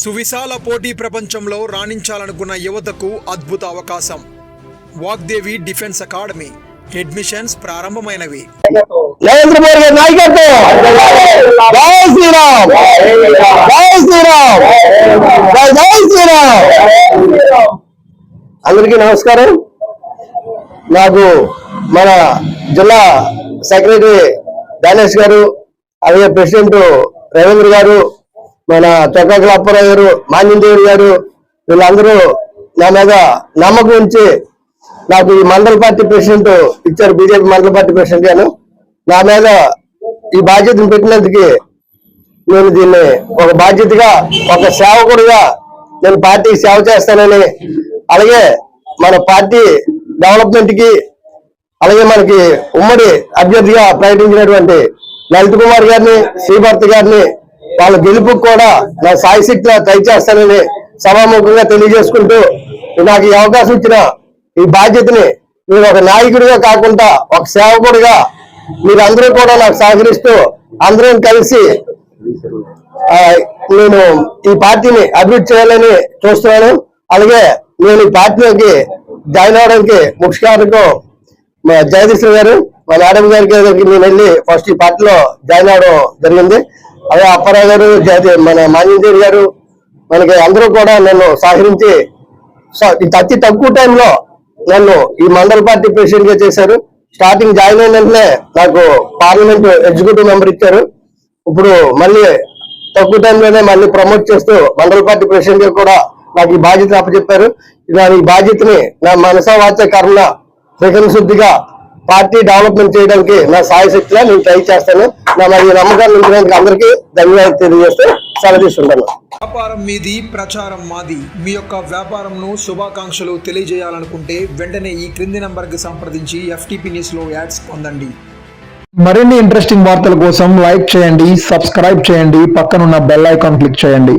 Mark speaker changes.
Speaker 1: సువిశాల పోటీ ప్రపంచంలో రాణించాలనుకున్న యువతకు అద్భుత అవకాశం. వాగ్దేవి డిఫెన్స్ అకాడమీ అడ్మిషన్స్ ప్రారంభమైనవి.
Speaker 2: నరేంద్ర మోడీ గారి నాయకత్వం. జై శ్రీరామ్, జై శ్రీరామ్, జై శ్రీరామ్. అందరికీ నమస్కారం. నాకు మన జిల్లా సెక్రటరీ గణేష్ గారు, అలాగే ప్రెసిడెంట్ రవీంద్ర గారు, మన చొక్కాకుల అప్పారావు గారు, మాన్యందేవి గారు, వీళ్ళందరూ నా మీద నమ్మకం ఉంచి నాకు ఈ మండల పార్టీ ప్రెసిడెంట్ ఇచ్చారు. బీజేపీ మండల పార్టీ ప్రెసిడెంట్ గాను నా మీద ఈ బాధ్యతను పెట్టినందుకు నేను దీన్ని ఒక బాధ్యతగా, ఒక సేవకుడిగా నేను పార్టీకి సేవ చేస్తానని, అలాగే మన పార్టీ డెవలప్మెంట్ కి, అలాగే మనకి ఉమ్మడి అభ్యర్థిగా ప్రకటించినటువంటి లలిత్ కుమార్ గారిని, శ్రీభర్త గారిని వాళ్ళ గెలుపుకు కూడా నా సాయశక్తిగా ట్రై చేస్తానని సభాముఖంగా తెలియజేసుకుంటూ, నాకు ఈ అవకాశం ఇచ్చిన ఈ బాధ్యతని నేను ఒక నాయకుడిగా కాకుండా ఒక సేవకుడిగా మీరందరూ కూడా నాకు సహకరిస్తూ అందరం కలిసి నేను ఈ పార్టీని అభివృద్ధి చేయాలని చూస్తున్నాను. అలాగే నేను ఈ పార్టీలోకి జాయిన్ అవడానికి ముఖ్య కారణం మా జగదీశ్వర గారు, మా మేడం గారికి నేను వెళ్ళి ఫస్ట్ ఈ పార్టీలో జాయిన్ అవడం జరిగింది. అలాగే అప్పారావు గారు, మన మాన్యందేవి గారు, మనకి అందరూ కూడా నన్ను సహకరించి అతి తక్కువ టైంలో నన్ను ఈ మండల పార్టీ ప్రెసిడెంట్ గా చేశారు. స్టార్టింగ్ జాయిన్ అయిన వెంటనే నాకు పార్లమెంట్ ఎగ్జిక్యూటివ్ మెంబర్ ఇచ్చారు. ఇప్పుడు మళ్ళీ తక్కువ టైంలోనే మళ్ళీ ప్రమోట్ చేస్తూ మండల పార్టీ ప్రెసిడెంట్ గా కూడా నాకు ఈ బాధ్యతను అప్పచెప్పారు. ఈ బాధ్యతని నా మనసా వాచ కర్మ త్రికరణ శుద్ధిగా పార్టీ డెవలప్మెంట్ చేయడానికి నా సాయశక్తిగా నేను ట్రై చేస్తాను. నా ఈ నమ్మకాన్ని ఉంచడానికి అందరికీ ధన్యవాదాలు తెలియజేస్తూ సెలవుస్తున్నాను.
Speaker 1: వ్యాపారం మీది, ప్రచారం మాది. మీ యొక్క వ్యాపారంను శుభాకాంక్షలు తెలియజేయాలనుకుంటే వెంటనే ఈ క్రింది నంబర్కి సంప్రదించి FTP News లో యాడ్స్ పొందండి.
Speaker 3: మరిన్ని ఇంట్రెస్టింగ్ వార్తల కోసం లైక్ చేయండి, సబ్స్క్రైబ్ చేయండి, పక్కనున్న బెల్ ఐకాన్ క్లిక్ చేయండి.